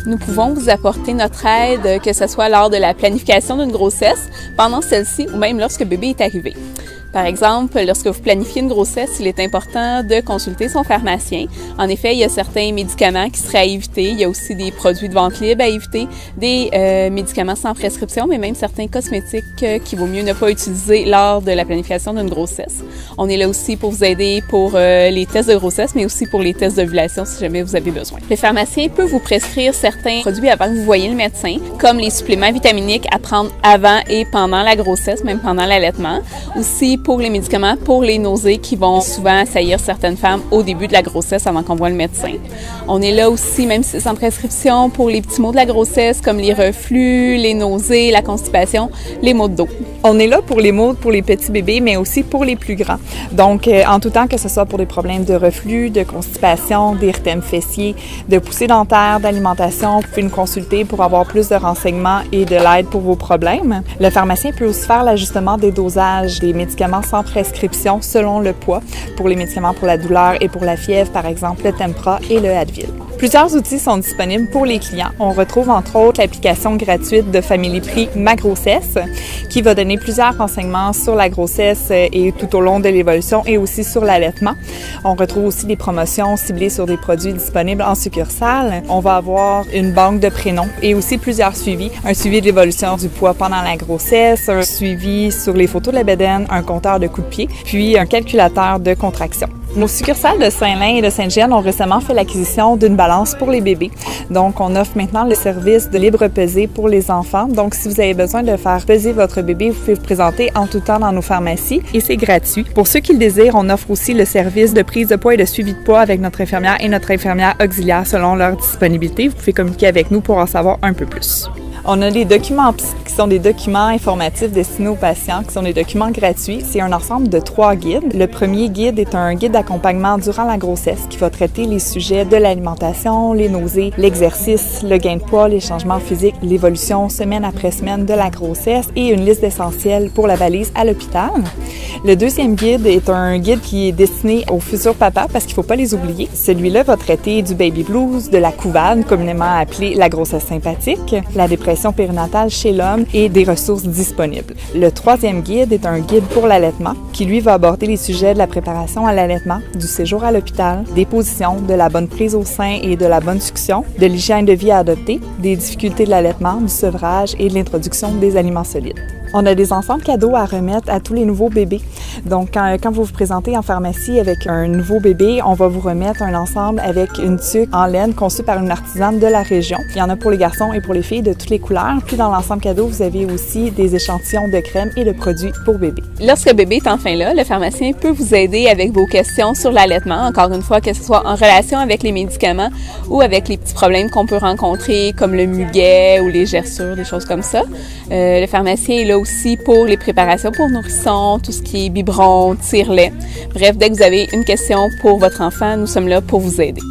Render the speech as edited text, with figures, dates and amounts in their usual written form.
Nous pouvons vous apporter notre aide, que ce soit lors de la planification d'une grossesse, pendant celle-ci ou même lorsque bébé est arrivé. Par exemple, lorsque vous planifiez une grossesse, il est important de consulter son pharmacien. En effet, il y a certains médicaments qui seraient à éviter. Il y a aussi des produits de vente libre à éviter, des médicaments sans prescription, mais même certains cosmétiques qu'il vaut mieux ne pas utiliser lors de la planification d'une grossesse. On est là aussi pour vous aider pour les tests de grossesse, mais aussi pour les tests d'ovulation si jamais vous avez besoin. Le pharmacien peut vous prescrire certains produits avant que vous voyiez le médecin, comme les suppléments vitaminiques à prendre avant et pendant la grossesse, même pendant l'allaitement. Aussi, pour les médicaments pour les nausées qui vont souvent assaillir certaines femmes au début de la grossesse avant qu'on voit le médecin. On est là aussi, même si c'est sans prescription, pour les petits maux de la grossesse comme les reflux, les nausées, la constipation, les maux de dos. On est là pour les maux pour les petits bébés, mais aussi pour les plus grands. Donc, en tout temps, que ce soit pour des problèmes de reflux, de constipation, d'érythème fessier, de poussée dentaire, d'alimentation, vous pouvez nous consulter pour avoir plus de renseignements et de l'aide pour vos problèmes. Le pharmacien peut aussi faire l'ajustement des dosages des médicaments sans prescription selon le poids pour les médicaments pour la douleur et pour la fièvre, par exemple le Tempra et le Advil. Plusieurs outils sont disponibles pour les clients. On retrouve entre autres l'application gratuite de Family Prix Ma Grossesse qui va donner plusieurs renseignements sur la grossesse et tout au long de l'évolution et aussi sur l'allaitement. On retrouve aussi des promotions ciblées sur des produits disponibles en succursale. On va avoir une banque de prénoms et aussi plusieurs suivis. Un suivi de l'évolution du poids pendant la grossesse, un suivi sur les photos de la bédaine, un compteur de coups de pied, puis un calculateur de contraction. Nos succursales de Saint-Lin et de Sainte-Genne ont récemment fait l'acquisition d'une balance pour les bébés. Donc, on offre maintenant le service de libre pesée pour les enfants. Donc, si vous avez besoin de faire peser votre bébé, vous pouvez vous présenter en tout temps dans nos pharmacies et c'est gratuit. Pour ceux qui le désirent, on offre aussi le service de prise de poids et de suivi de poids avec notre infirmière et notre infirmière auxiliaire selon leur disponibilité. Vous pouvez communiquer avec nous pour en savoir un peu plus. On a les documents qui sont des documents informatifs destinés aux patients, qui sont des documents gratuits. C'est un ensemble de 3 guides. Le premier guide est un guide d'accompagnement durant la grossesse qui va traiter les sujets de l'alimentation, les nausées, l'exercice, le gain de poids, les changements physiques, l'évolution semaine après semaine de la grossesse et une liste d'essentiels pour la valise à l'hôpital. Le deuxième guide est un guide qui est destiné aux futurs papas parce qu'il ne faut pas les oublier. Celui-là va traiter du baby blues, de la couvade, communément appelée la grossesse sympathique, la dépression périnatale chez l'homme et des ressources disponibles. Le troisième guide est un guide pour l'allaitement qui, lui, va aborder les sujets de la préparation à l'allaitement, du séjour à l'hôpital, des positions, de la bonne prise au sein et de la bonne succion, de l'hygiène de vie à adopter, des difficultés de l'allaitement, du sevrage et de l'introduction des aliments solides. On a des ensembles cadeaux à remettre à tous les nouveaux bébés. Donc, quand vous vous présentez en pharmacie avec un nouveau bébé, on va vous remettre un ensemble avec une tuque en laine conçue par une artisane de la région. Il y en a pour les garçons et pour les filles de toutes les couleurs. Puis, dans l'ensemble cadeau, vous avez aussi des échantillons de crème et de produits pour bébé. Lorsque le bébé est enfin là, le pharmacien peut vous aider avec vos questions sur l'allaitement. Encore une fois, que ce soit en relation avec les médicaments ou avec les petits problèmes qu'on peut rencontrer, comme le muguet ou les gerçures, des choses comme ça. Le pharmacien est là aussi pour les préparations pour nourrissons, tout ce qui est biberon, tire-lait. Bref, dès que vous avez une question pour votre enfant, nous sommes là pour vous aider.